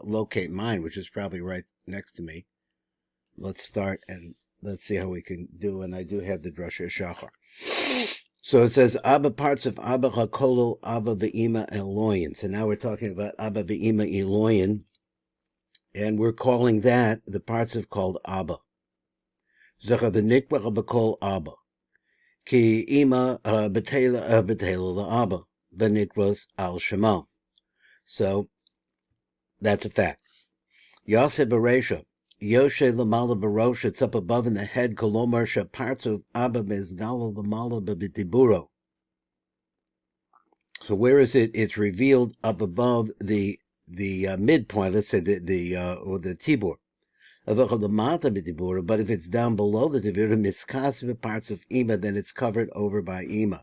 locate mine, which is probably right next to me. Let's start and let's see how we can do. And I do have the Drushei Hashachar. So it says Abba, parts of Abba Hakolol Abba Ve'ima Eloyin. So now we're talking about Abba Ve'ima Eloyin, and we're calling that the parts of called Abba. Zecha v'nikbach b'kol Abba. Ki ima betela la'Abba v'nikros al shemo. So that's a fact. Yosef Beresha, Yoshe Lamala Barosha, it's up above in the head, Kolomar parts of Abba Mezgala Lamala B'Tiburo. So where is it? It's revealed up above the midpoint, let's say or the Tibur. But if it's down below the Tibur, Miskas parts of Ima, then it's covered over by Ima.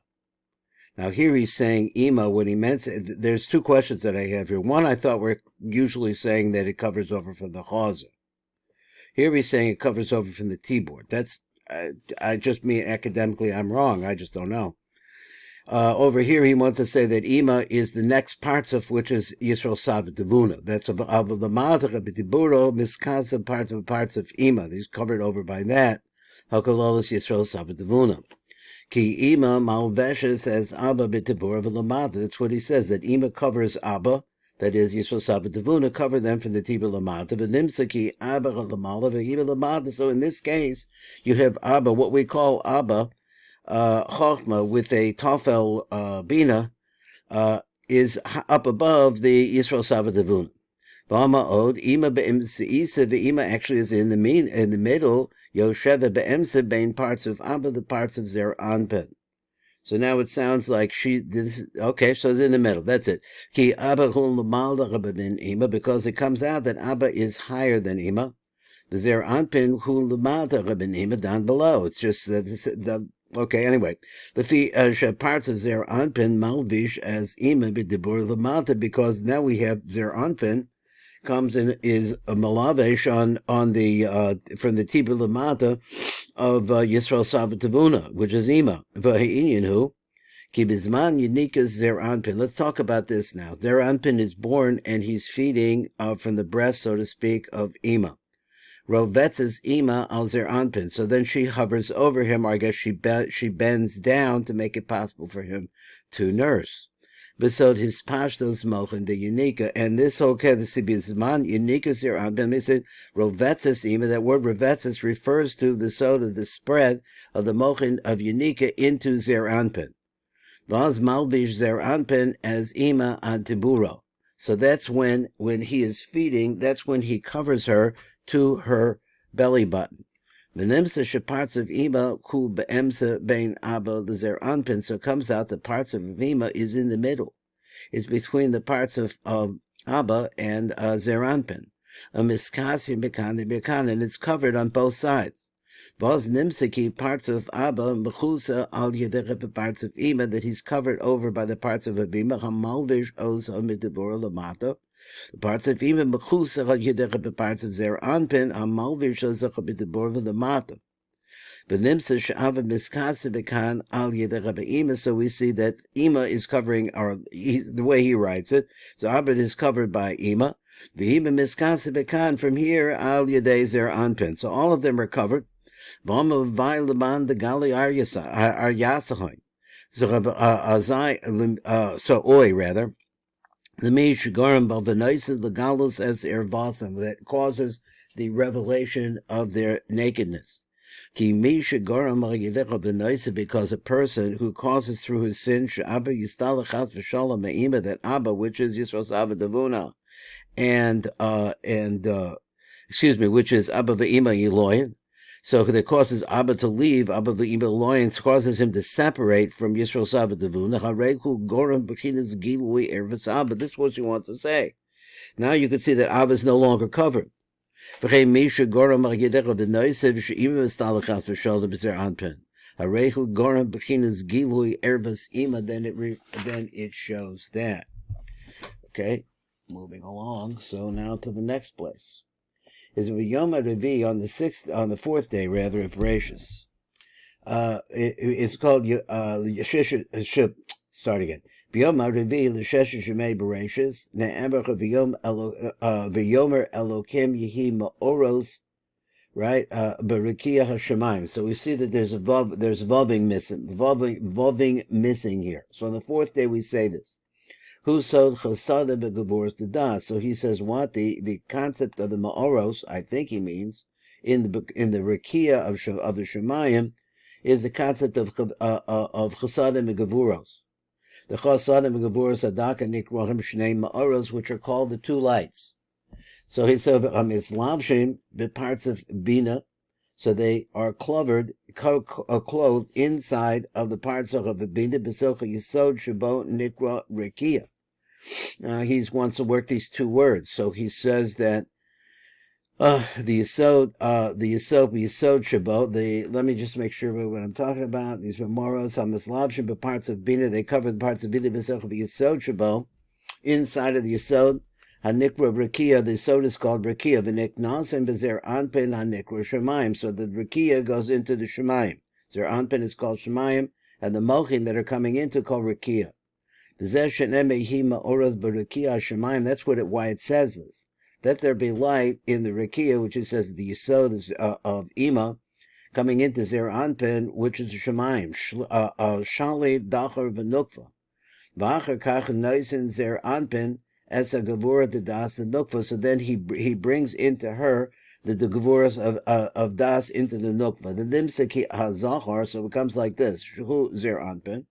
Now here he's saying Ima, when he meant, there's two questions that I have here. One, I thought we're usually saying that it covers over from the Chazer. Here he's saying it covers over from the Tibur. That's, I just mean academically I'm wrong, I just don't know. Over here he wants to say that Ima is the next parts of which is Yisrael Savat Devuna. That's of the Matach B'Tiburo, Miskasa parts of Ima. He's covered over by that. Hakalolis Yisrael Savat Devuna. Ki Ima Malvesha says Abba B'Tibura V'Lamata. That's what he says, that Ima covers Abba, that is Yisrael Sabat Devuna, cover them from the Tibur Lamata. V'Nimsa Ki Abba Lamala V'Ima Lamata. So in this case, you have Abba, what we call Abba, Chochma with a Tafel Bina, is up above the Yisrael Sabat Devuna. V'Ama Od Ima Be'emsa Isa V'Ima actually is in the middle. Yosheva be'emsa bein parts of Abba, the parts of Zer Anpin. So now it sounds like okay, so it's in the middle. That's it. Ki Abba hu l'malda ben Ima, because it comes out that Abba is higher than Ima. The Zer Anpin hu l'malda ben Ima, down below. It's just okay, anyway. The parts of Zer Anpin malvish as Ima b'dibur l'malda, because now we have Zer Anpin comes in is a malavesh on the from the Tibur Lamata of Yisrael Savat Devuna, which is Ima. V'ha'inyan ki bizman yinikas Zer Anpin. Let's talk about this now. Zer Anpin is born and he's feeding from the breast, so to speak, of Ima. Rovetzes Ima al Zer Anpin. So then she hovers over him, or I guess she bends down to make it possible for him to nurse. Besod his pashtos mochen the unika, and this whole kedusibizman unika Zer Anpin. They said rovetzes Ima. That word rovetzes refers to the sod of the spread of the mochen of unika into Zer Anpin. Vaz malbish Zer Anpin as Ima an tiburo. So that's when he is feeding. That's when he covers her to her belly button. V'nimsa sheparts of Ima ku be'emsa bein Abba the Zer Anpin. So it comes out the parts of Ima is in the middle. It's between the parts of Abba and Zer Anpin. A miskasi bekan, and it's covered on both sides. V'oz nimsaki parts of Abba mechusa al yedech parts of Ima, that he's covered over by the parts of Ima. Hamalvish oz hamidavor lamata. The parts of Ima mechusa al yedech parts of Zer Anpin. Hamalvish oz hamidavor lamata. But nimsa she'ava miskasa bekan al yedech Ima. So we see that Ima is covering, the way he writes it. So Abba is covered by Ima. V'Ima miskasa bekan from here al yedei Zer Anpin. So all of them are covered. V'Ama v'vay leman the gali aryasahoin. So oi rather. The me shigarim balvanoisa the galus as ervasam, that causes the revelation of their nakedness. Ki mi shigarim al-yedech b'noisa, because a person who causes through his sin she'abba yistalachas v'shalom me'ima, that Abba, which is Yisrael Savat Devuna, which is Abba ve'ima yiloyin. So that causes Abba to leave, Abba ve'ima yiloyin, causes him to separate from Yisrael Savat Devuna. Hareku goram b'chinas gilui ervas Abba. This is what she wants to say. Now you can see that Abba is no longer covered. Then it shows that. Okay, moving along. So now to the next place. Is Yom Revi on the fourth day rather of Rashis. It's called start again. B'yom ha'revi l'shesh shemei bereshis ne'emer v'yomer Elokim yehi ma'oros, right? B'rekia hashemayim. So we see that there's voving missing here. So on the fourth day we say this. Who sod chasada begavoros dedas? So he says what the concept of the ma'oros, I think he means in the rekia of the shemayim, is the concept of chasada begavoros. The chasada begavoros adaka nikrohim shnei ma'oros, which are called the two lights. So he said mislavshim the parts of bina, so they are clothed inside of the parts of the bina b'socha yisod shabo nikra rekia. He wants to work these two words. So he says that the yisod shabo. Let me just make sure what I'm talking about. These memoros hamislavshim the parts of bina. They cover the parts of bina b'socha yisod shabo inside of the yisod. Hanikra Rekia, the yisod is called Rekia. V'niknasim b'zer anpin hanikra shemayim. So the Rekia goes into the shemayim. Zer anpin is called shemayim, and the mochim that are coming into called Rekia. That's why it says this. That there be light in the Rekia, which it says the yisod of Ima, coming into zer anpin, which is the shemayim. Shali dachar v'nukva. V'achar kach noisin zer anpin. As a gevura to das the nukva, so then he brings into her the gevuras of das into the nukva. The nimseki hazachar, so it becomes like this: shu zer anpin,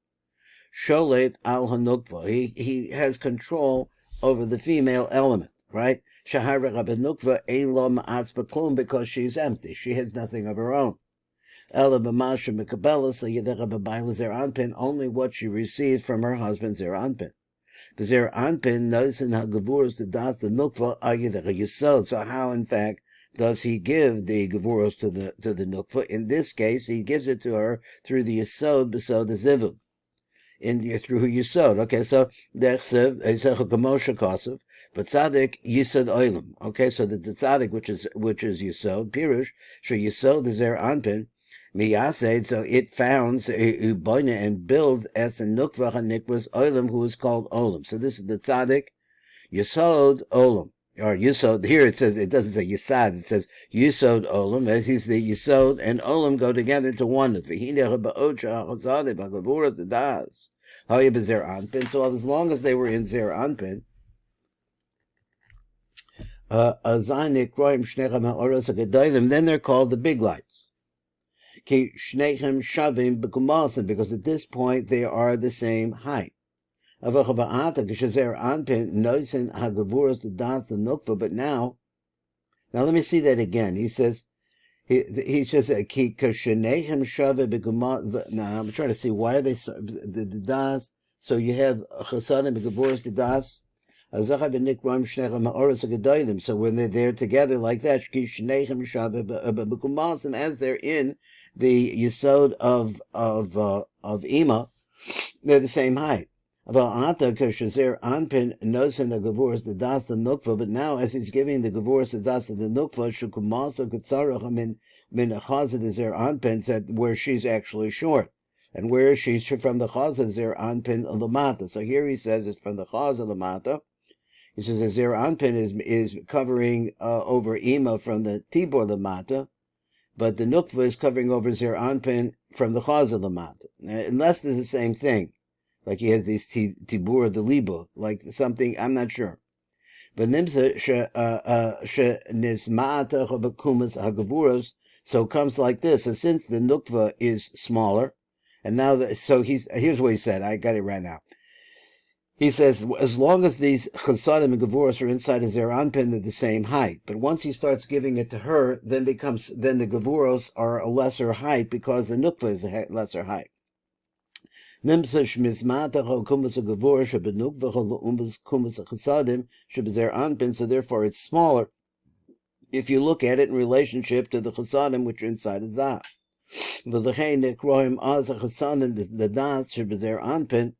sholet al hanukva. He has control over the female element, right? Shahar nukva elo ma'atz b'klum, because she's empty, she has nothing of her own. Ela b'masha mekabela, so yedera b'bayla zer anpin, only what she receives from her husband zer anpin. Zer anpin noisen ha'gevuros to das the nukva ayidach yisod. So how, in fact, does he give the gevuros to the nukva? In this case, he gives it to her through the yisod b'sod the zivug, through yisod. Okay, so dechsev ezecha kamosha kosov, but tzaddik yisod oilam. Okay, so the tzaddik which is yisod pirush, so yisod the zer anpin. Miyased, so it founds uboina and builds as a nukva hanikvas olam, who is called olam. So this is the tzaddik yisod olam, or yisod. Here it says, it doesn't say yisad, it says yisod olam, as he's the yisod and olam go together to one. So as long as they were in zer anpin, then they're called the big lights. Because at this point they are the same height. But now let me see that again. He says, he says, now I'm trying to see why are they the das. So you have chasadim begavuras the das. So when they're together like that, as they're in the yisod of Ima, they're the same height. But now, as he's giving the gevuras the das of the nukva, where she's actually short, and where she's from the chazah zer anpin lamata. So here he says it's from the chazah lamata. He says the zer anpin is covering over Ima from the tibor lamata, but the nukva is covering over zer anpin from the chazah lamata. Unless they're the same thing, like he has these tibur delibo, like something, I'm not sure. But nimsa nisma'ata b'kumas hagavuros, so it comes like this. So since the nukva is smaller, and now here's what he said. I got it right now. He says, as long as these chasadim and gevuros are inside of zer anpin, they're the same height. But once he starts giving it to her, then the gevuros are a lesser height, because the nukva is a lesser height. So therefore it's smaller if you look at it in relationship to the chasadim which are inside of zah. The das shebezer anpin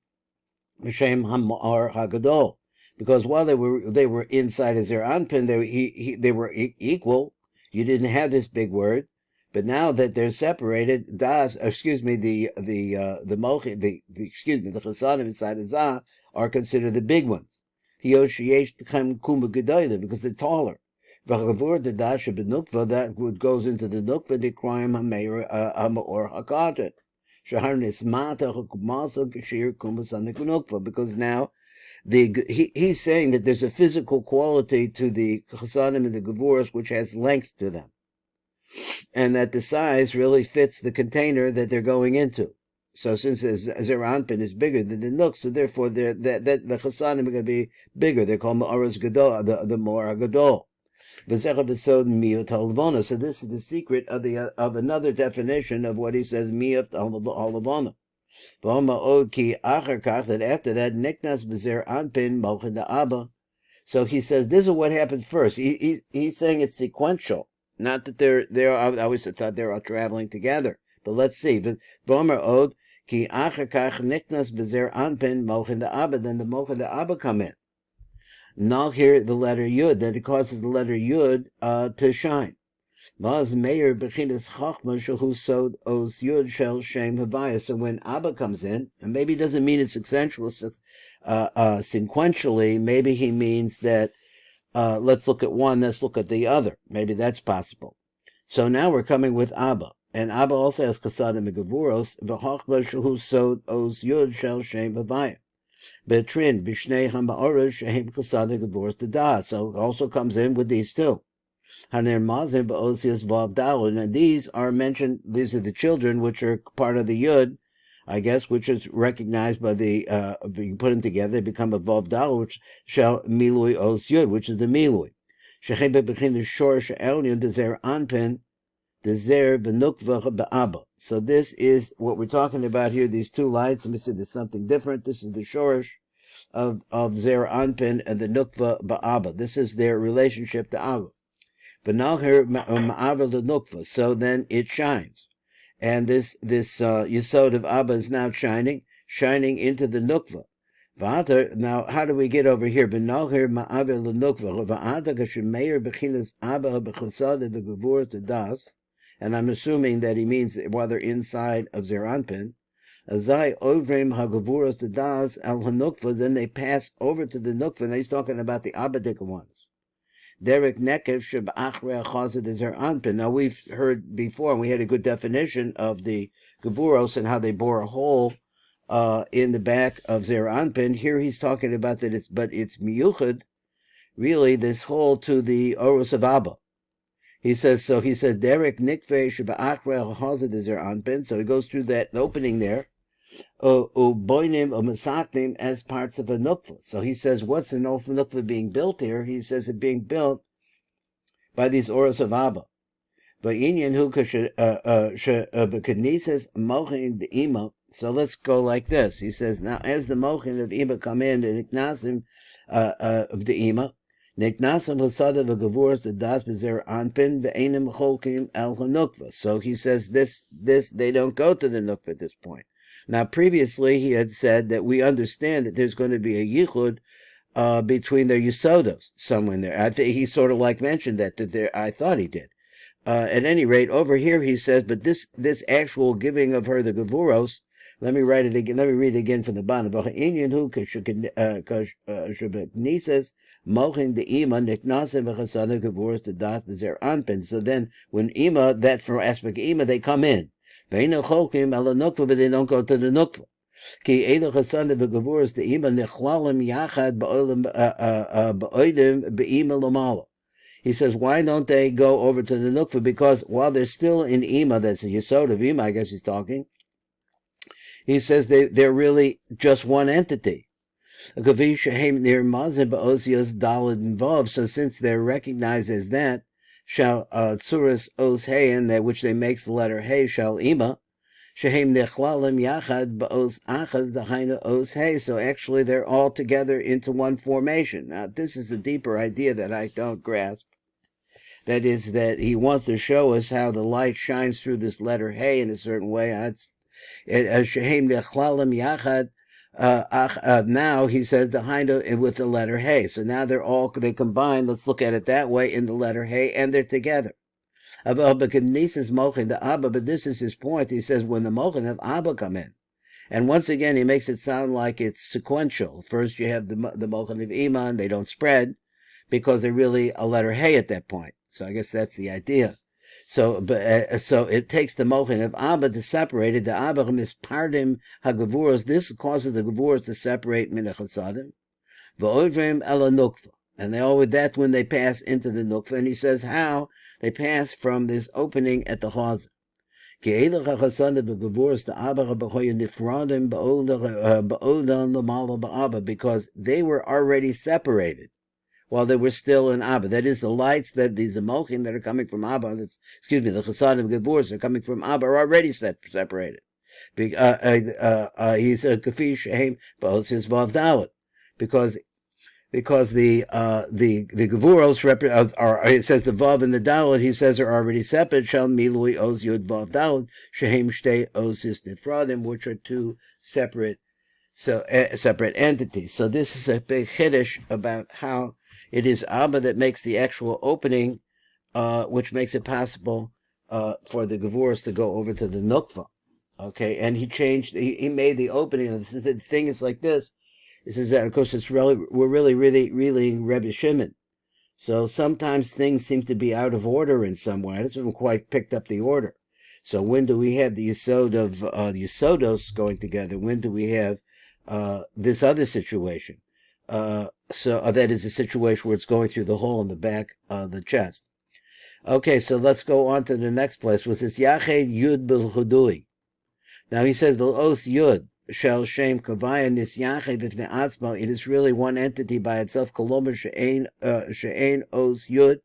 M'shem Hamar Hagadol, because while they were inside of zer anpin, they were equal. You didn't have this big word, but now that they're separated, the chasadim inside of zah are considered the big ones. Because they're taller. That what goes into the nukva, the crime or hakadet. Because now he's saying that there's a physical quality to the chasadim and the gevuros which has length to them, and that the size really fits the container that they're going into. So since Zer Anpin is bigger than the Nuk, so therefore the chasadim are going to be bigger. They're called Ma'aras Gadol, the Ma'ar Gadol. So this is the secret of another definition of what he says, Miyot Halavona. That after that, Niknas B'Zer Anpin Mochen the Abba. So he says this is what happened first. He's saying it's sequential, not that they're. I always thought they were all traveling together. But let's see. V'omer Od Ki Acher Kach Niknas B'Zer Anpin Mochen the Abba. Then the Mochen the Abba come in. Now here the letter Yud, that it causes the letter Yud to shine. Vaz Meir Bechinas Chachma Shehu Sod Oz Yud Shel Shem Havaya. So when Abba comes in, and maybe it doesn't mean it's sequentially, maybe he means that let's look at one, let's look at the other. Maybe that's possible. So now we're coming with Abba. And Abba also has Chasadim Megavuros, V'chachma Shehu Sod Oz Yud Shel Shem Havaya. Betrin Bishnei Hama'orosh Shehem Chasadim Megavuros Tada. So it also comes in with these two. And these are mentioned, these are the children which are part of the Yud, I guess, which is recognized by the, you put them together, they become a Vav Dal, which shall Milui Os Yud, which is the Milui. So this is what we're talking about here, these two lights. Let me see, there's something different. This is the Shorish of Zer Anpin and the Nukva Ba'aba. This is their relationship to Abba. But now here ma'aver the nukva, so then it shines, and this yesod of Abba is now shining into the nukva. Now, how do we get over here? But now here ma'aver the nukva. Abba b'chasad v'gevur the das, and I'm assuming that he means while they're inside of Zer Anpin. Azai ovrim hagavuras the das al hanukva. Then they pass over to the nukva. And he's talking about the Abbadic ones. Derek Nekev Sheb'achre Chazad Zer Anpin. Now we've heard before, and we had a good definition of the Gevuros and how they bore a hole in the back of Zer Anpin. Here he's talking about that it's miyuchad, really this hole to the Oros of Abba. He says Derek Nikve Sheb'achre Chazad Zer Anpin. So he goes through that opening there. Boinim or Masaknim as parts of a nukva. So he says, what's an nukva being built here? He says it being built by these oros of Abba. So let's go like this. He says, now as the mochin of Ima come in, the niknasim of the Ima, niknasim chasada v'gavuras the das b'zer anpin v'enim cholkim el hanukva. So he says this they don't go to the nukva at this point. Now, previously, he had said that we understand that there's going to be a yichud between their yisodos somewhere in there. I think he sort of like mentioned that there. I thought he did. At any rate, over here he says, but this actual giving of her the gevuros. Let me write it again. Let me read it again from the bottom. So then, when Ima, that for aspect of Ima, they come in. But they don't go to the nukva. He says, why don't they go over to the nukva? Because while they're still in Ima, that's the yesod of Ima, I guess he's talking, he says they're really just one entity. So since they're recognized as that, shall tzuras os hey, and that which they makes the letter hey, shall ima, shehem nechlalim yachad ba'os achaz dahaina os hey. So actually they're all together into one formation. Now this is a deeper idea that I don't grasp. That is that he wants to show us how the light shines through this letter hey in a certain way. Shehem nechlalim yachad. Now he says the hind with the letter hey. So now they combine. Let's look at it that way in the letter hey, and they're together. But this is his point. He says when the mochin of Abba come in, And once again, he makes it sound like it's sequential. First, you have the mochin of Iman, they don't spread because they're really a letter Hey at that point. So I guess that's the idea. So, so it takes the mochin of Abba to separate it. The Abba mispardim hagavuros. This causes the gavuros to separate min chasadim. V'oivrim ela nukva, and they always that's when they pass into the nukva. And he says how they pass from this opening at the chazer. Because they were already separated while they were still in Abba. That is, the lights that these emochin that are coming from Abba, the chasadim gevuros are coming from Abba, are already separated. He's a kafi shehem ba'osis vav dalet, because the gevuros are, it says the vav and the dalet, he says, are already separate. Shal milui oz yud vav dalet shehem shtei osis nifradim, which are two separate entities. So this is a big chiddush about how it is Abba that makes the actual opening, which makes it possible for the gevuros to go over to the nukva. Okay, and he made the opening. And the thing is like this. It says that, of course, we're really Rebbe Shimon. So sometimes things seem to be out of order in some way. I just haven't quite picked up the order. So when do we have the Yisod of the Yisodos going together? When do we have this other situation? So that is a situation where it's going through the hole in the back of the chest. Okay, so let's go on to the next place, which is Yached Yud Bil Hudui. Now he says the Os Yud Shel Shem Kavaya Nisyached B'fnei Atzma. It is really one entity by itself. Koloma She'ein Os Yud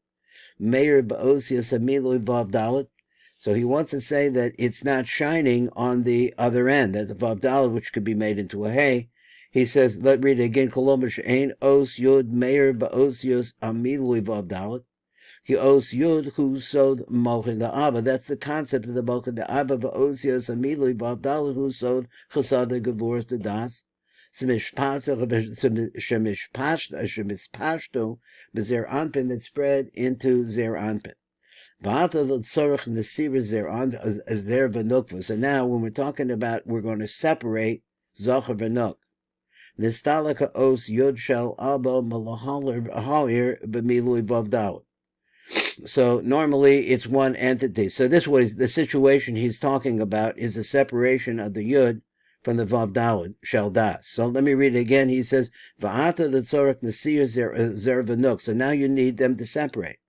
Meir Ba'osias Amilui Vav Dalet. So he wants to say that it's not shining on the other end. That's a Vav Dalet, which could be made into a Hey. He says, let's read it again. Koloma She'ein Os Yud Meir Ba'osias Amilui Vav Dalet. He os yud who sod mochin the Abba. That's the concept of the mochin the Abba. Va'osias amilui b'avdalit who sod chasada gevuros the das. Shemispashto b'zer anpin that spread into zer anpin. V'ata l'tzorach nesira zer v'nukva. So now when we're talking about, we're going to separate zocher v'nuk. Nistalaka os yud shel Abba malahalir b'milui b'avdalit. So normally it's one entity. So this was the situation he's talking about, is the separation of the Yud from the Vav Daled, Shel Das. So let me read it again. He says, Va'ata l'tzorach nesir zer v'nuk. So now you need them to separate.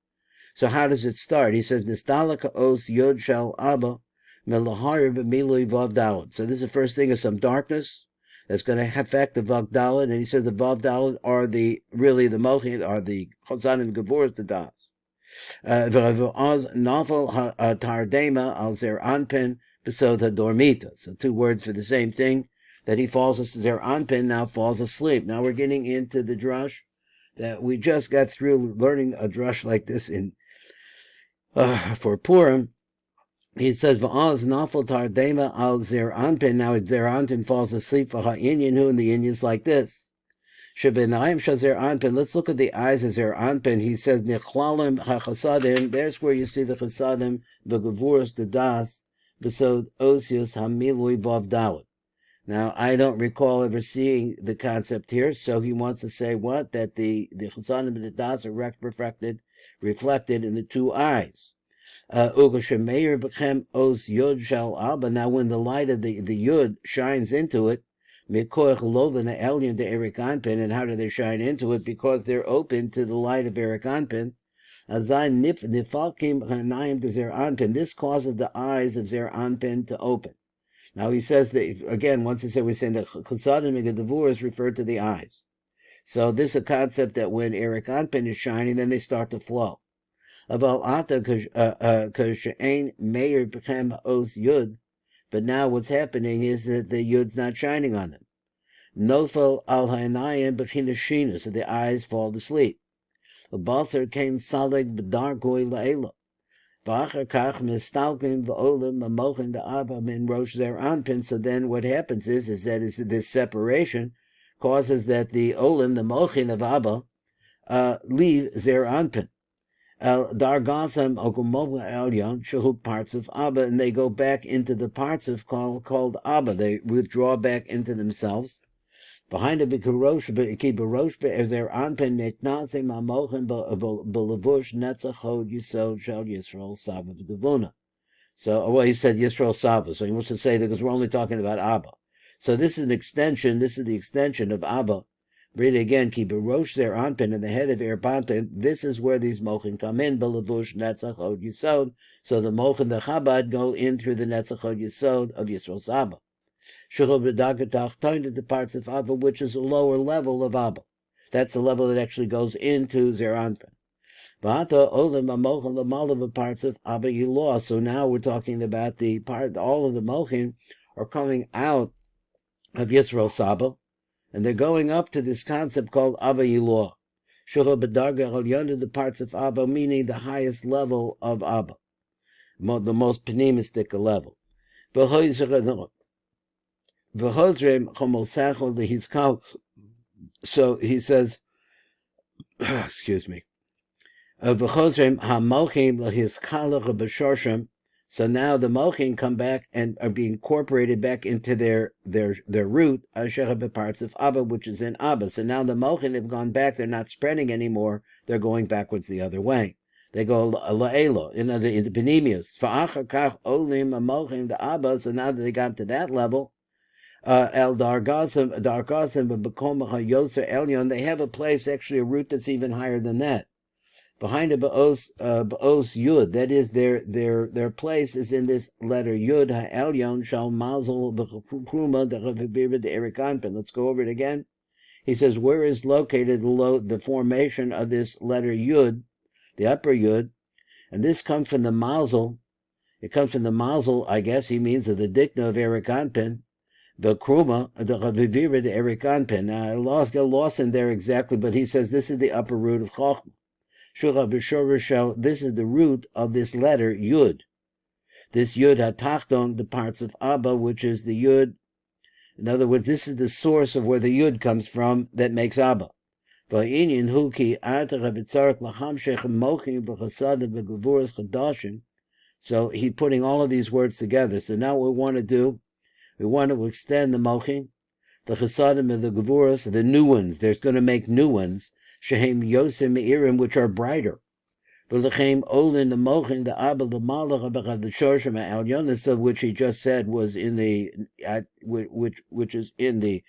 So how does it start? He says, Nistalaka os Yud Shel Abba melahari b'milui Vav Daled. So this is the first thing, is some darkness that's going to affect the Vav Daled. And he says the Vav Daled are the mochin, are the chasadim gevuros the Das. Novel tardema al zer anpin besod hadormita. So two words for the same thing, that he falls asleep. Zer anpin now falls asleep. Now we're getting into the drush that we just got through learning a drush like this in for Purim. He says va'az nafal tardema al zer anpin. Now zer anpin falls asleep for ha'inyan, and the Indians like this. Let's look at the eyes of Zer Anpin. He says, Nichlalim hachasadim. There's where you see the chasadim, the gevuros, the das, besod osius hamilui vav dalet. Now, I don't recall ever seeing the concept here, so he wants to say what? That the chasadim and the das are reflected in the two eyes. Ugashemeir bechem os yod shal Abba. Now, when the light of the yud shines into it, Mikoich Lovan the Elyon to Eric Anpin, and how do they shine into it? Because they're open to the light of Eric Anpin. Azai Nifalkim Hanayim to Zer Anpin. This causes the eyes of Zer Anpin to open. Now he says that again, once he said, we're saying that Chasadim and Gedavur is referred to the eyes. So this is a concept that when Eric Anpin is shining, then they start to flow. Aval Ata Kashain Meir Bechem Os Yud. But now what's happening is that the Yud's not shining on them. Nofel al ha'inayim b'china shina, so the eyes fall to sleep. Basar kain saleg b'dargoi la'ela. V'achar kach mistalkim v'olim amochin da'abba min rosh zer anpin. So then what happens is that this separation causes that the olim, the mochin of Abba, leave zer anpin. El Dargasam Okumobla Elyon Shahu parts of Abba, and they go back into the parts of called Abba. They withdraw back into themselves. Behind the Bikurosh Kibarosh as their Anpen Netnase Mamochin Belavush Netzachod Yisod Shal Yisrael Saba Devuna. So, well, he said Yisrael Saba, so he wants to say that because we're only talking about Abba. So this is an extension, this is the extension of Abba. Read it again, Kibarosh their Anpen in the head of Erpanpen. This is where these Mochin come in, Belavush Netzachod Yisod. So the Mochin, the Chabad, go in through the Netzachod Yisod of Yisrael Saba. The parts of Abba, which is a lower level of Abba. That's the level that actually goes into Zeranpen. The parts of Abba Yilah. So now we're talking about the part, all of the Mochin are coming out of Yisrael Saba, and they're going up to this concept called Abba Yilah. The parts of Abba, meaning the highest level of Abba, the most pneumistic level. So he says, excuse me. So now the Mochin come back and are being incorporated back into their root, parts of Abba, which is in Abba. So now the Mochin have gone back, they're not spreading anymore, they're going backwards the other way. They go la'elo, into the Benemius. The Abba, so now that they got to that level, El Dargasim, Elyon, they have a place, actually a root that's even higher than that. Behind the Ba'os Yud, that is their place is in this letter Yud Ha'elyon Shal Mazel B'Kruma de Erikanpen. Let's go over it again. He says, where is located the formation of this letter Yud, the upper Yud, and this comes from the Mazel. It comes from the Mazel, I guess he means of the Dikna of Erikanpen. The Kruma, the Chavivira de Erikanpen. Now I got lost in there exactly, but he says this is the upper root of Chochmah. This is the root of this letter, Yud. This Yud HaTachton, the parts of Abba, which is the Yud. In other words, this is the source of where the Yud comes from that makes Abba. So he's putting all of these words together. So now what we want to do, we want to extend the Mochin, the Chesadim and the Gevuras, the new ones. There's going to make new ones. Shehem Yosem Meirim, which are brighter. V'lechem Olin the Mochin, the Abba, the Malach, the Shorshim Elyonis, of which he just said was in the, which is in the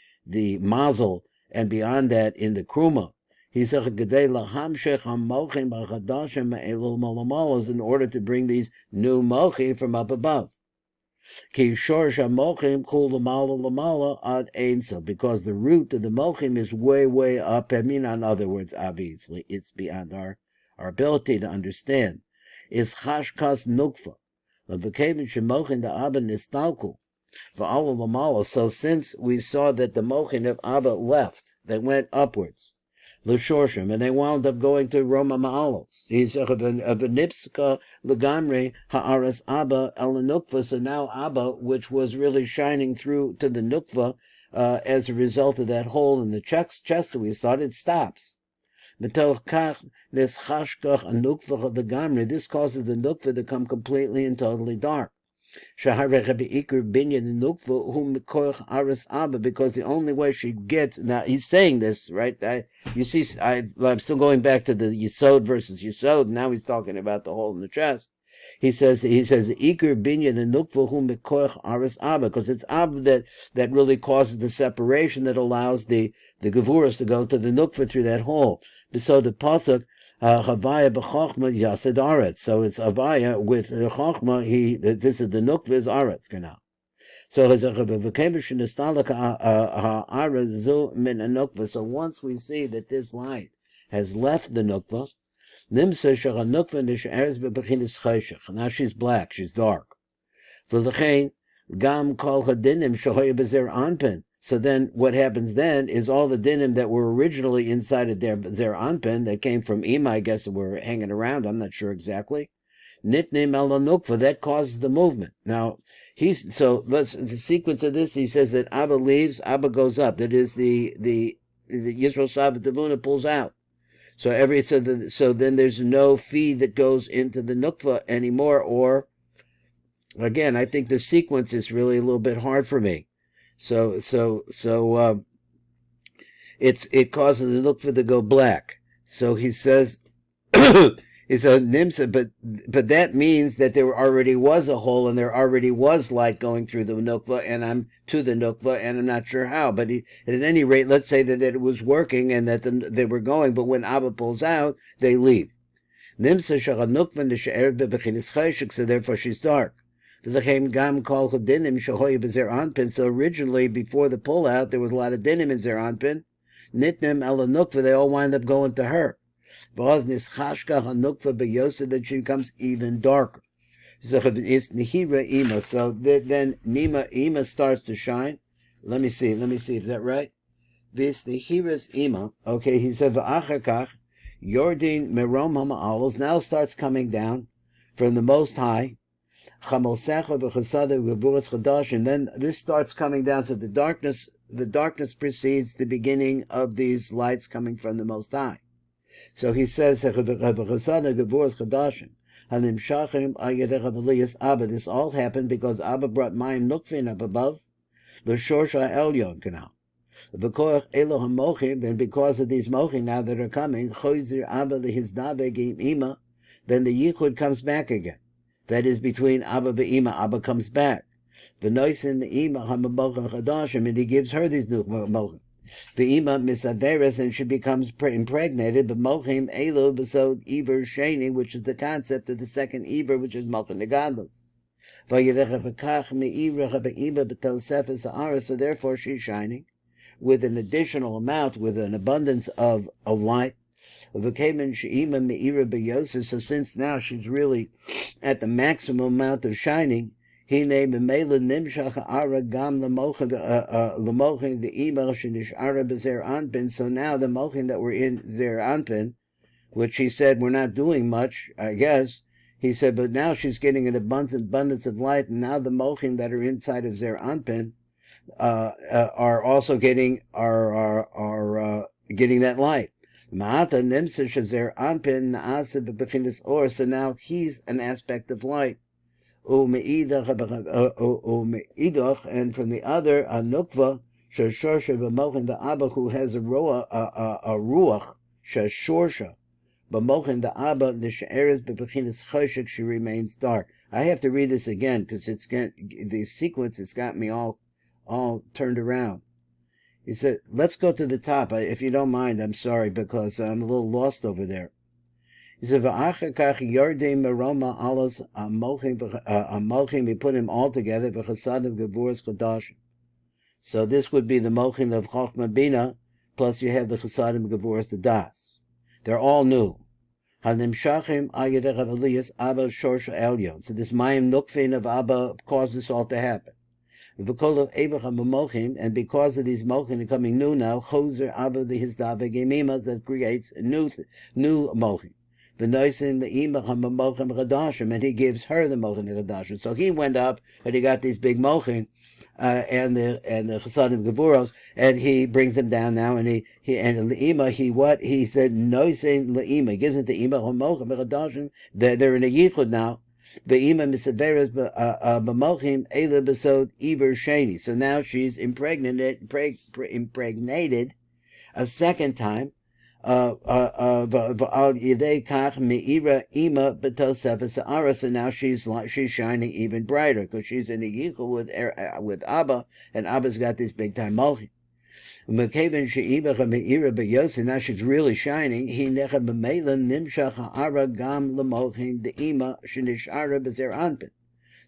Mazel, and beyond that in the Kruma. He said, Gedei lahamshech hamochin b'chadashim elul malamalas, in order to bring these new Mochin from up above. Because the root of the Mochim is way, way up. I mean, in other words, obviously, it's beyond our ability to understand. Is chashkas nukva. So since we saw that the Mochin of Abba left, they went upwards, L'shorshim, and they wound up going to Roma Ma'alos. He's of a Nipska Lagamre Ha'aras Abba El Nukva. So now Abba, which was really shining through to the Nukva, as a result of that hole in the chest that we started, stops. This causes the Nukva to come completely and totally dark. Because the only way she gets, now he's saying this, right? I'm still going back to the Yisod versus Yisod. Now he's talking about the hole in the chest. He says Iker Binyan the Nukva whom Aris Abba, because it's Abba that really causes the separation that allows the Gevuras to go to the Nukva through that hole. So the pasuk Havaya b'chochma yased aretz. So it's Havaya with the chochma. This is the nukva is aretz genau. So So once we see that this light has left the nukva, now she's black, she's dark. So then what happens then is all the dinim that were originally inside of their anpen, that came from Ima, I guess, that were hanging around, I'm not sure exactly. Nitnim el nukva, that causes the movement. Now, the sequence of this, he says that Abba leaves, Abba goes up. That is the Yisrael Shabbat Devuna pulls out. So then there's no feed that goes into the nukva anymore. Or again, I think the sequence is really a little bit hard for me. So it causes the nukva to go black. So he says. Is a nimsa, but that means that there already was a hole and there already was light going through the nukva, and I'm not sure how. But at any rate, let's say that it was working and that they were going, but when Abba pulls out, they leave. Nimsa shara nukva nishaer bebechinis chayshik, so therefore she's dark. V'lechem gam kol chadinim shahoy bezer anpin. So originally, before the pullout, there was a lot of dinim in zer anpin. Nitnim ala nukva, they all wind up going to her. Then she becomes even darker. So then Ima starts to shine. Let me see, is that right? Okay, he said Yordin Merom Hama'alos now starts coming down from the Most High. And then this starts coming down, so the darkness precedes the beginning of these lights coming from the Most High. So he says, this all happened because Abba brought Mayim Nukvin up above, the Shorsha Elyon canal. And because of these mochin now that are coming, then the Yichud comes back again. That is between Abba and Ima. Abba comes back. And he gives her these new mochin. The Ima misaveres, and she becomes impregnated, but mochim elu besod iver sheni, which is the concept of the second iver, which is mochin negadlus. So therefore she's shining with an additional amount, with an abundance of light. So since now she's really at the maximum amount of shining, so now the mochin that were in zer anpin, which he said we're not doing much, I guess, he said, but now she's getting an abundance of light, and now the mochin that are inside of zer anpin are also getting getting that light. So now he's an aspect of light. And from the other, a nukva, shashorsha b'mochin the Abba, who has a ruach, shashorsha b'mochin the Abba, the she'eres b'bechinas choshek, she remains dark. I have to read this again because the sequence has got me all turned around. He said, let's go to the top, if you don't mind. I'm sorry because I'm a little lost over there. He said, we put him all together. So this would be the mochin of Chochmah Bina, plus you have the Chesadim Gevuras the Das. They're all new. So this Mayim Nukvin of Abba caused this all to happen. And because of these mochin are coming new now, Choser Abba the Hizdave Gemimas, that creates a new mochin. And he gives her the mochin chadashim. So he went up and he got these big mochin and the chesadim gevuros, and he brings them down now. And he said noisin leima. He gives it to ima mochin chadashim. They're in a yichud now. The ima misaveres b'mochin ela besod iver sheni. So now she's impregnated a second time. So now she's shining even brighter because she's in a yichud with Abba, and Abba's got this big time mochin. Now she's really shining.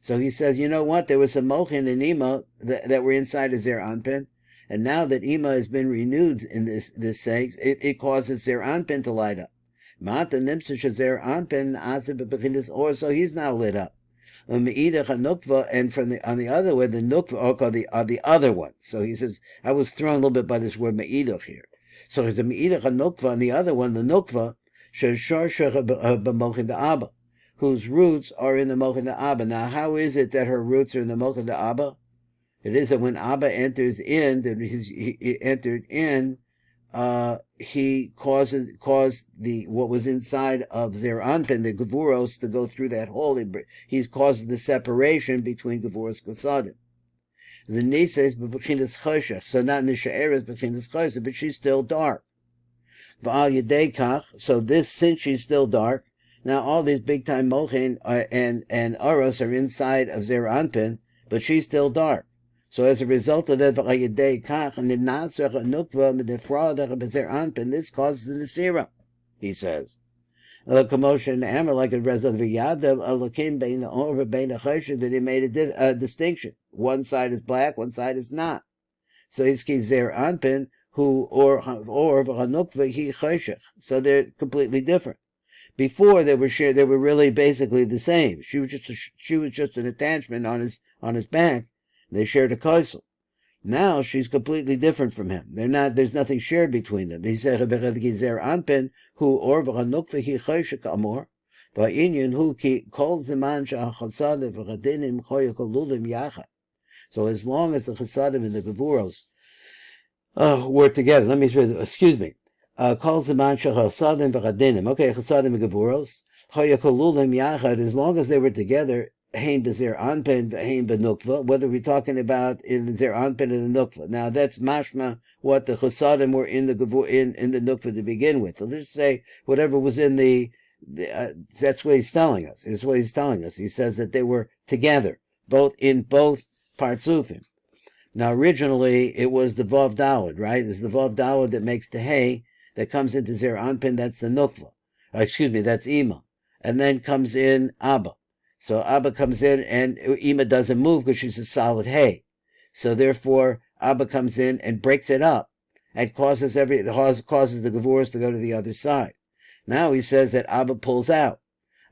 So he says, you know what? There was some mochin and ima that were inside of zer anpin. And now that Ima has been renewed in this sake, it causes Zer Anpin to light up. So he's now lit up. And on the other way, the nukva, the other one. So he says, I was thrown a little bit by this word me'idoch here. So there's the me'idoch nukva, and the other one, the nukva, b'mochin the Abba, whose roots are in the mochin the Abba. Now, how is it that her roots are in the mochin the Abba? It is that when Abba enters in, that he entered in he caused what was inside of Zer Anpin, the Gevuros, to go through that hole. He causes the separation between Gevuros and Chasadim. The Nisa is b'bechinas choshech, so not in the Shaar is b'bechinas choshech, but she's still dark. V'al yedei kach, so this, since she's still dark, now all these big time mochin and oros are inside of Zer Anpin, but she's still dark. So as a result of that, v'al yedei kach, and the nasach nukva medefradach b'Zer Anpin, this causes the Nesira, he says. Commotion and like a result of Yadav Alakim bein the over bein the choshen, that he made a distinction. One side is black, one side is not. So he's Zer Anpin who or v'hanukva he choshech. So they're completely different. Before they were shared, they were really basically the same. She was just an attachment on his back. They shared a kosel. Now she's completely different from him. There's nothing shared between them. He said, Zer Anpin, who or v'hanukva hi choshek amor, v'inyan who ki kol zeman sha'achasad v'chadinim choyakolulim yachad. So as long as the chasadim and the gevuros were together, excuse me, kol zeman sha'chasadim v'chadinim, okay, chasadim and gevuros, choyakolulim yachad, as long as they were together, Hein b'Zer Anpin, Hein b'Nukva, whether we're talking about in the Zer Anpin and the Nukva. Now that's mashma what the Chasadim were in the Nukva to begin with. So let's say whatever was in that's what he's telling us. Is what he's telling us. He says that they were together, in both partsufim. Now originally it was the Vav Dalad, right? It's the Vav Dalad that makes the Hay that comes into Zer Anpin, that's the Nukva. That's Ima. And then comes in Abba. So Abba comes in and Ima doesn't move because she's a solid hay. So therefore Abba comes in and breaks it up and causes the Gevuros to go to the other side. Now he says that Abba pulls out.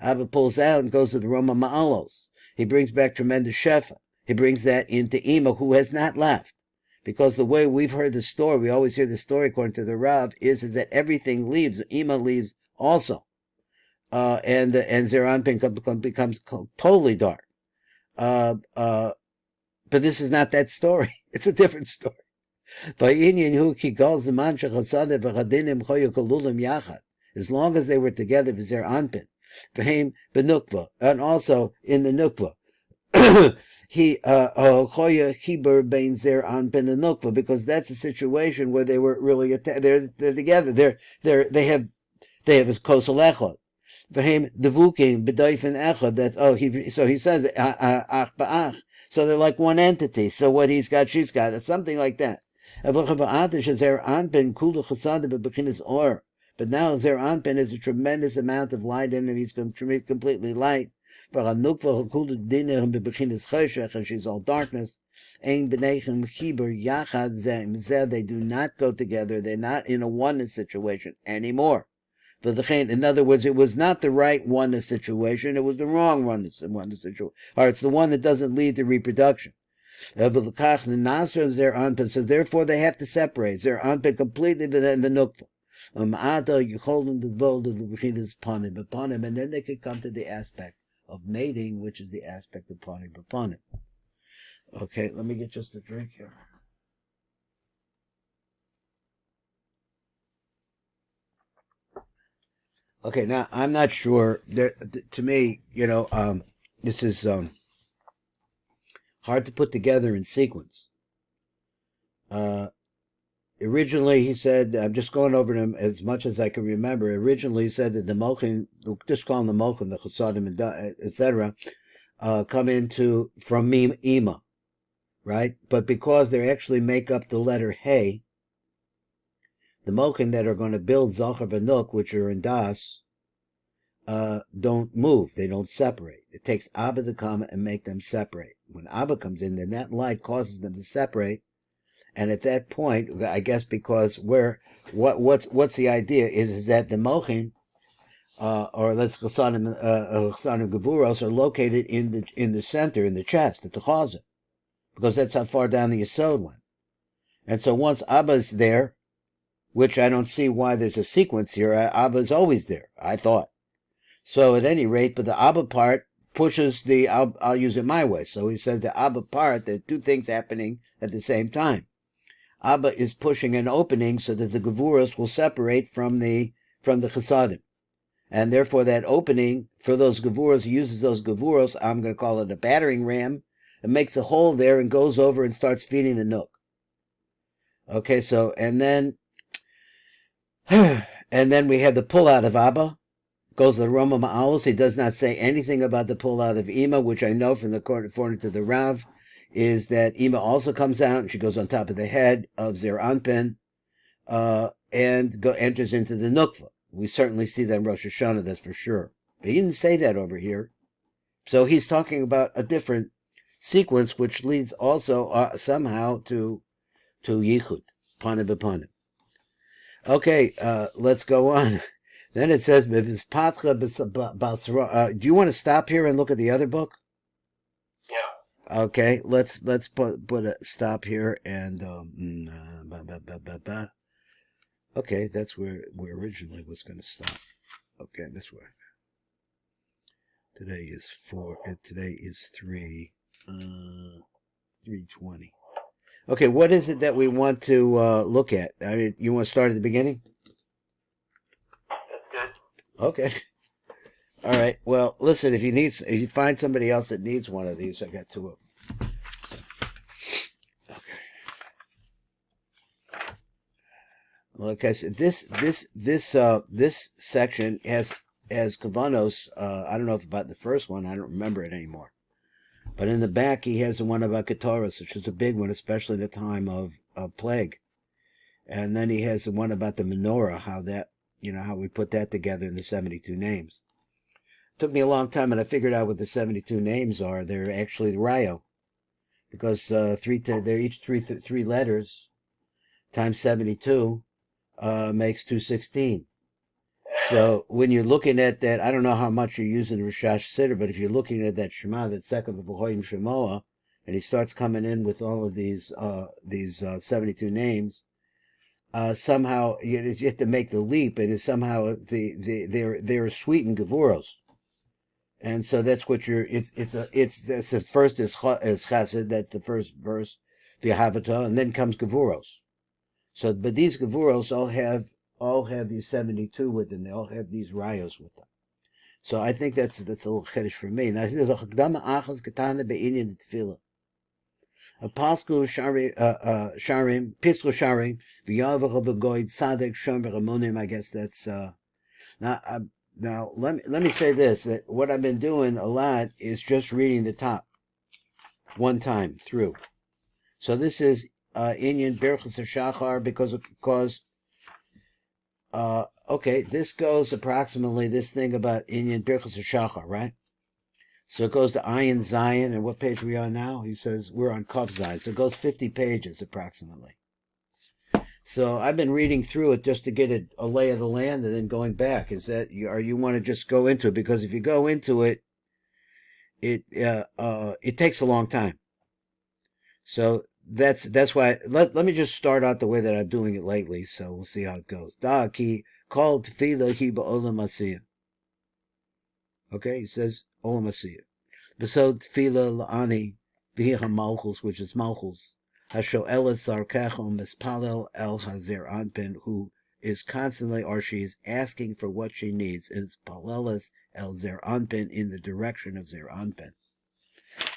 Abba pulls out and goes to the Roma Ma'alos. He brings back tremendous Shefa. He brings that into Ima, who has not left. Because the way we've heard the story, we always hear the story according to the Rav, is that everything leaves. Ima leaves also. And Zer Anpin becomes totally dark. But this is not that story. It's a different story. As long as they were together, Zer Anpin, and also in the Nukva, he Chiber bein Zer Anpin and Nukva, because that's a situation where they were really they're together. They have a kosel echad. V'hem devukim b'doifen echad. That's so he says ach ba'ach. So they're like one entity. So what he's got, she's got. It's something like that. But now Zer Anpin is a tremendous amount of light in him. He's completely light. And she's all darkness. They do not go together. They're not in a oneness situation anymore. In other words, it was not the right oneness situation, it was the wrong oneness situation. Or it's the one that doesn't lead to reproduction. So therefore they have to separate. Zer Anpin completely, but then the Nukva. And then they could come to the aspect of mating, which is the aspect of panim b'panim. Okay, let me get just a drink here. Okay, now I'm not sure. To me, this is hard to put together in sequence. Originally, he said, I'm just going over them as much as I can remember. Originally, he said that the mochin, just call them the mochin, the chasadim, etc., come from Ima, right? But because they actually make up the letter Hey, the mochin that are going to build Zachar Vanuk, which are in Das, don't move. They don't separate. It takes Abba to come and make them separate. When Abba comes in, then that light causes them to separate. And at that point, I guess because what's the idea is that the mochin, or let's Chasanim Gevuros, are located in the center, in the chest, at the chazan, because that's how far down the Yesod went. And so once Abba's there, which I don't see why there's a sequence here. Abba's always there, I thought. So at any rate, but the Abba part pushes I'll use it my way. So he says the Abba part, there are two things happening at the same time. Abba is pushing an opening so that the Gevuros will separate from the Chesadim. And therefore that opening for those Gevuros, he uses those Gevuros, I'm going to call it a battering ram, and makes a hole there and goes over and starts feeding the Nook. Okay, so, and then we have the pullout of Abba, goes to the Roma Ma'alos. He does not say anything about the pullout of Ima, which I know from according to the Rav, is that Ima also comes out and she goes on top of the head of Zer Anpin, and enters into the Nukva. We certainly see that in Rosh Hashanah, that's for sure. But he didn't say that over here. So he's talking about a different sequence, which leads also somehow to Yichud, Panim B'Panim. Okay, let's go on. Then it says, do you want to stop here and look at the other book? Yeah. Okay, let's put a stop here and okay, that's where we originally was going to stop. Okay, this way. Today is 3:20. Okay, what is it that we want to look at? I mean, you want to start at the beginning? That's good. Okay. All right. Well, listen, if you find somebody else that needs one of these, I got two of them. Okay. Like I said, this section has Kavanos. I don't know about the first one. I don't remember it anymore. But in the back, he has the one about Ketoros, which is a big one, especially in the time of plague. And then he has the one about the menorah, how we put that together in the 72 names. It took me a long time, and I figured out what the 72 names are. They're actually the Rayo, because they're each three letters times 72 makes 216. So when you're looking at that, I don't know how much you're using Rosh Siddur, but if you're looking at that Shema, that second of V'hoyim Shemoah, and he starts coming in with all of these 72 names, somehow you have to make the leap, and somehow they're sweetened Gevuros, and so that's what it's the first is Chesed, that's the first verse, the Havata, and then comes Gevuros. So, but these Gevuros all have these 72 with them. They all have these rayos with them. So I think that's a little chiddush for me. Now there's a Hakdama Achaz Katana Be'inyan Tefillah. A Pasku Sharim, Pisku Sharim, V'yavach V'goy Tzadek Shomer Amonim. I guess that's now let me say this, that what I've been doing a lot is just reading the top one time through. So this is Inyan Berchus Hashachar because okay, this goes approximately this thing about Inyan Birchas Hashachar, right? So it goes to Ayin Zion, and what page are we on now? He says we're on Kaf Zion, so it goes 50 pages approximately. So I've been reading through it just to get a lay of the land, and then going back. Is that you want to just go into it? Because if you go into it, it takes a long time. So that's why let me just start out the way that I'm doing it lately. So we'll see how it goes. Da ki called tefillah hi ba'olam asiyah. Okay, he says olam asiyah. Besod tefillah la'ani v'hi malchus, which is malchus. Hasho'elet sarkecho mispalel el hazer anpin, who is constantly, or she is asking for what she needs, is paleles el zer anpin, in the direction of zer anpin.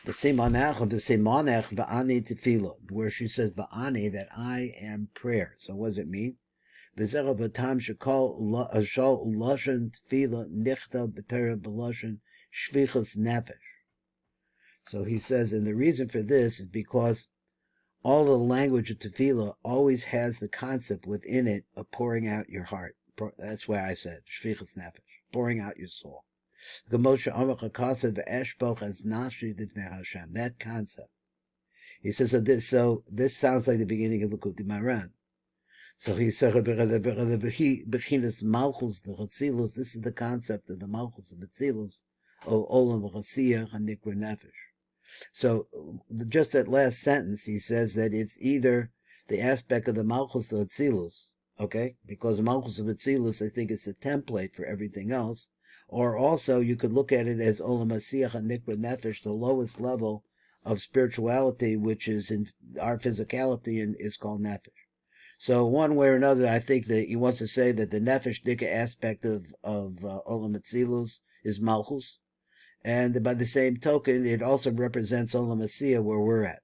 The simonach of the simonach va'ani tefillah, where she says va'ani, that I am prayer. So what does it mean? V'zera v'tam shekol shol lashon tefillah nichta b'torah b'lashon shvichas nefesh. So he says, and the reason for this is because all the language of tefillah always has the concept within it of pouring out your heart. That's why I said shvichas nefesh, pouring out your soul. That concept. He says, so this sounds like the beginning of Likutei Moharan. So he said, Malchus, the Chatzilus, this is the concept of the Malchus of Chatzilus, O Olam Chasiyah Hanikra Nefesh. So just that last sentence, he says that it's either the aspect of the Malchus of Chatzilus, okay, because the Malchus of Chatzilus, I think, is the template for everything else. Or also, you could look at it as Olam Asiyach HaNikra Nefesh, the lowest level of spirituality, which is in our physicality, and is called nefesh. So one way or another, I think that he wants to say that the nefesh dika aspect of Olam Atzilus is Malchus, and by the same token, it also represents Olam Asiya, where we're at.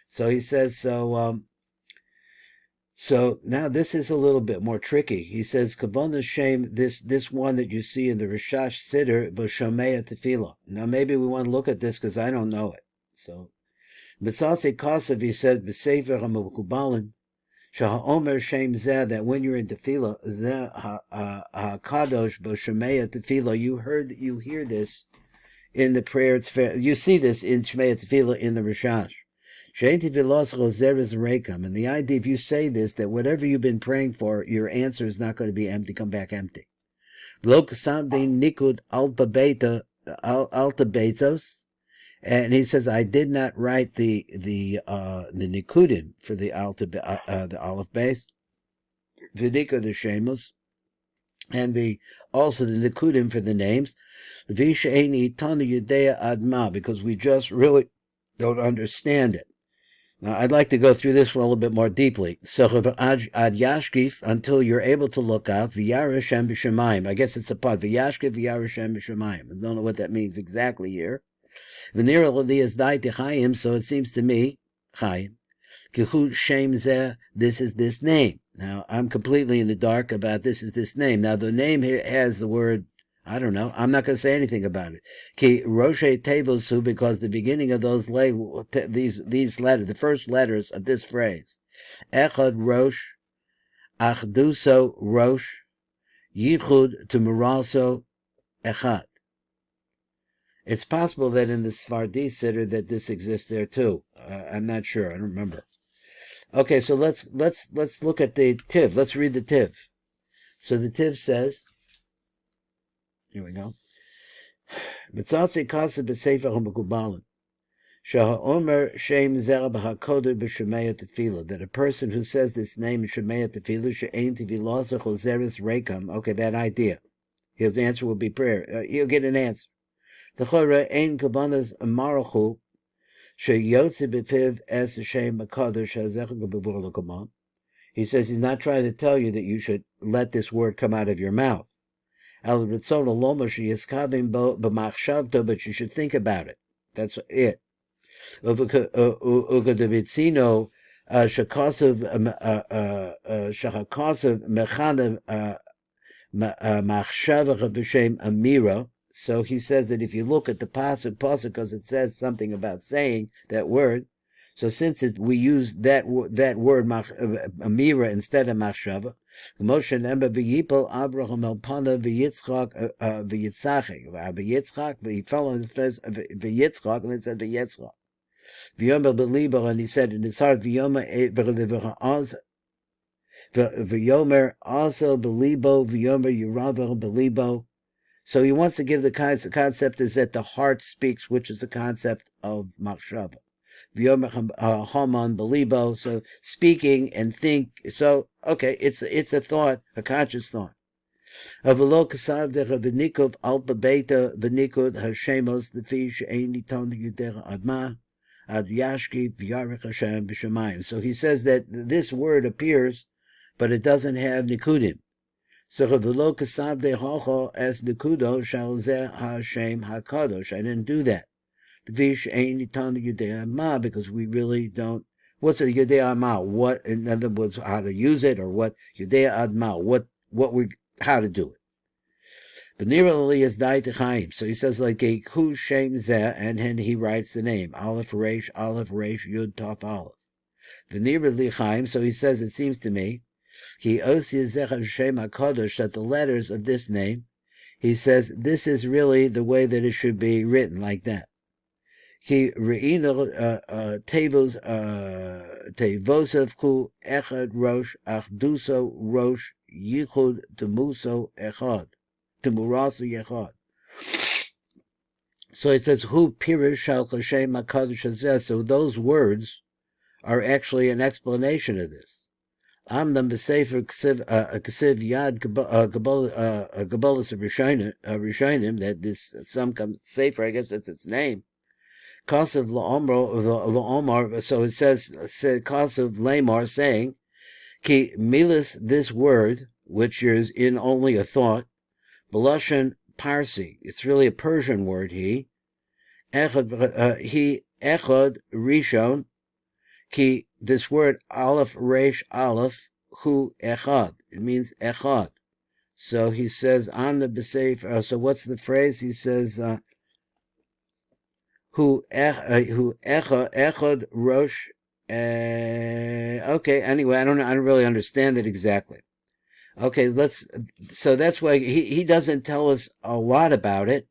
So he says, so now this is a little bit more tricky. He says, Kavona Shem, this one that you see in the Rishash Siddur, B'Shomea Tefillah. Now maybe we want to look at this because I don't know it. So, B'Tzasi Kasav, he said, B'Sefer HaMekubalim, Shaha'omer Shem Zeh, that when you're in Tefillah, Zeh HaKadosh B'Shomea Tefillah, you hear this in the prayer, you see this in Shemea Tefillah in the Rishash. And the idea, if you say this, that whatever you've been praying for, your answer is not going to be empty, come back empty. And he says, I did not write the nikudim for the aleph base, the shemos, and also the nikudim for the names, because we just really don't understand it. Now, I'd like to go through this one a little bit more deeply. So, ad yashkif, until you're able to look out, v'yara Shem b'shemayim. I guess it's a part, v'yashkif v'yara Shem b'shemayim. I don't know what that means exactly here. V'nira l'di is dai t'chayim, so it seems to me, chayim, kihu shem zeh, this is this name. Now, I'm completely in the dark about this name. Now, the name here has the word, I don't know. I'm not going to say anything about it. Ki Roshei Tevosu, because the beginning of these letters, the first letters of this phrase, Echad Rosh, Achduso Rosh, Yichud Tumuraso Echad. It's possible that in the Sfardi Siddur that this exists there too. I'm not sure. I don't remember. Okay, so let's look at the Tiv. Let's read the Tiv. So the Tiv says. Here we go. Mitzasi Kasa b'Sefer HaMekubalim. Shaha'omer Shem Zera b'Hakoder b'Shemea Tefillah. That a person who says this name in Shemea Tefillah, She'ein Tevilasa Choseres Rekam. Okay, that idea. His answer will be prayer. He'll get an answer. The Chora Ein Kavanas Marachu Sheyotze b'Piv Es Shem HaKadosh HaZecha B'Vur L'Kaman. He says he's not trying to tell you that you should let this word come out of your mouth. But you should think about it. That's it. So he says that if you look at the pasuk, because it says something about saying that word, so since we use that word amira instead of machshava, Moshe Nemba v'yipol Abraham el Pana v'Yitzchak v'Yitzchak he fell on his face v'Yitzchak, and then said v'Yitzchak v'yomer b'libo, and he said in his heart v'yomer also b'libo v'yomer yiraver b'libo. So he wants to give the concept is that the heart speaks, which is the concept of machshava. Haman belibo, so speaking and think. So okay, it's a thought, a conscious thought. Avelo kasav de Ravinikov alpa beta v'nikud hashemos lefi she'ein niton yudera adma ad yashki v'yarech Hashem b'shemayim. So he says that this word appears, but it doesn't have nikudim. So avelo kasav de hocho as nikudo shal zeh Hashem hakadosh. I didn't do that. Because we really don't. What's a Yudei Ma? What, in other words, how to use it, or what Yudei Adma? How to do it. But nearly is Dai Chaim. So he says like a Ku Shem Zeh, and then he writes the name Aleph Resh Yud Taf Aleph. The nearly Chaim. So he says it seems to me Ki Osi Zeh Shem HaKadosh, that the letters of this name. He says this is really the way that it should be written, like that. Ki re'ino tevosav ku echad rosh achduso rosh yichud temuso echad temuraso yechad. So it says who pirish shal kashem hakadosh hazeh. So those words are actually an explanation of this. Amnam b'sefer ksiv yad kabbalas rishonim, that this some sefer, I guess that's its name. Kasav la'omar, so it says Kasav lamar, saying, Ki milas, this word, which is in only a thought, Belushan Parsi, it's really a Persian word, he echad rishon, ki, this word aleph resh aleph, hu echad, it means echad. So he says on the B'Sefer, so what's the phrase? He says, hu echad rosh, okay, anyway, I don't really understand it exactly. Okay, so that's why he doesn't tell us a lot about it.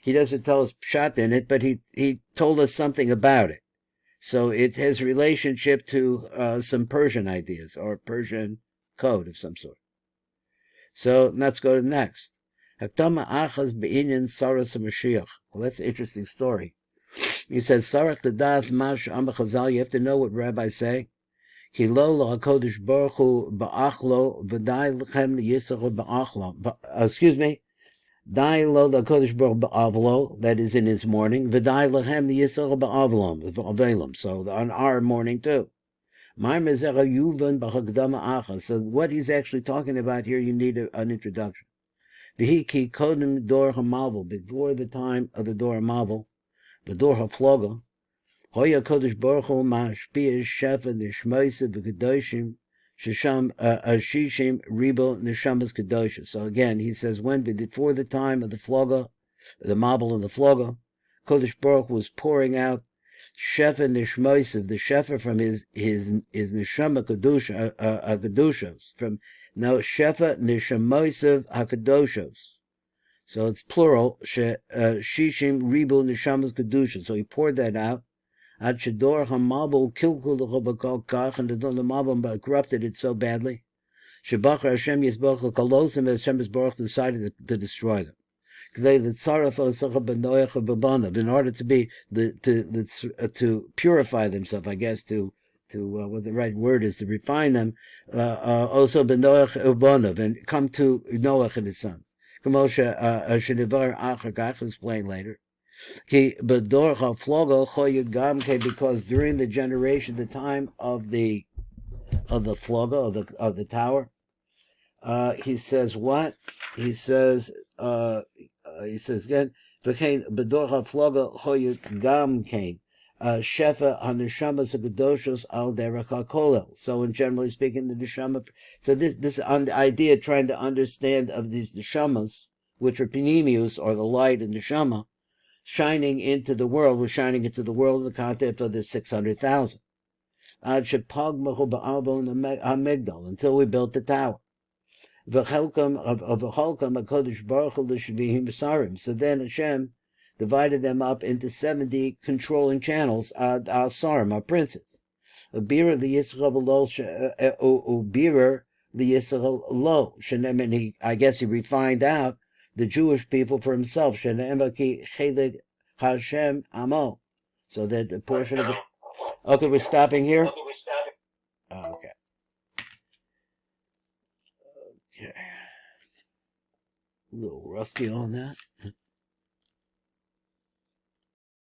He doesn't tell us pshat in it, but he told us something about it. So it has relationship to some Persian ideas or Persian code of some sort. So let's go to the next. Hakdama achas be'inyan saras Mashiach. Well, that's an interesting story. He says, Sarach l'das mash Amma Chazal, you have to know what rabbis say. Ki lo HaKodesh Baruch Hu ba'achlo v'dai lechem l'yisrael ba'achlo. Excuse me. Dai lo HaKodesh Baruch ba'avlo, that is in his morning. V'dai lechem l'yisrael ba'avlom. So on our morning too. So what he's actually talking about here, you need an introduction. V'hi kodem dor ha'mavel, before the time of the dor ha'mavel, the dor ha'floga, hoya kodesh baruch hu mashpia shefa nishmeisa v'kedoshim shesham ashishim ribo neshamas kedosha. So again, he says, when before the time of the floga, the mavel and the floga, Kodesh Baruch was pouring out shefa nishmeisa, the shefa from his neshama kedushos, from now shefa nishamoisav hakadoshos. So it's plural. Shishim ribu neshamas kedusha. So he poured that out. Ad shador hamabel kilkul l'chabakal kach, and the mabel corrupted it so badly. Shebachar Hashem yisbach l'kalosim, as Hashem Yisbach decided to destroy them. In order to be to purify themselves, I guess, to what the right word is, to refine them, also b'noach ubanav, and come to Noach and his sons. Kamosha shenivar achar, explain later. Because during the generation, the time of the floga, of the tower, he says what? He says again, bedor hafloga hoyut gam kain shefa haneshamas hagedoshos al derech hakolel. So, in generally speaking, the neshama. So this on the idea, trying to understand of these neshamas, which are panemius, or the light in neshama, shining into the world. We're shining into the world in the context of the 600,000. Ad shepag mechu ba'avon hamigdal, until we built the tower. V'chelkam HaKodesh Baruch Hu l'shvihim sarim. So then Hashem divided them up into 70 controlling channels, sarim, our princes. Ubira l'Yisrael lo, ubira l'Yisrael lo. And I guess he refined out the Jewish people for himself. Shene'em ki chelik Hashem amo. So that the portion of it. Okay, we're stopping here. Okay. Okay. A little rusty on that.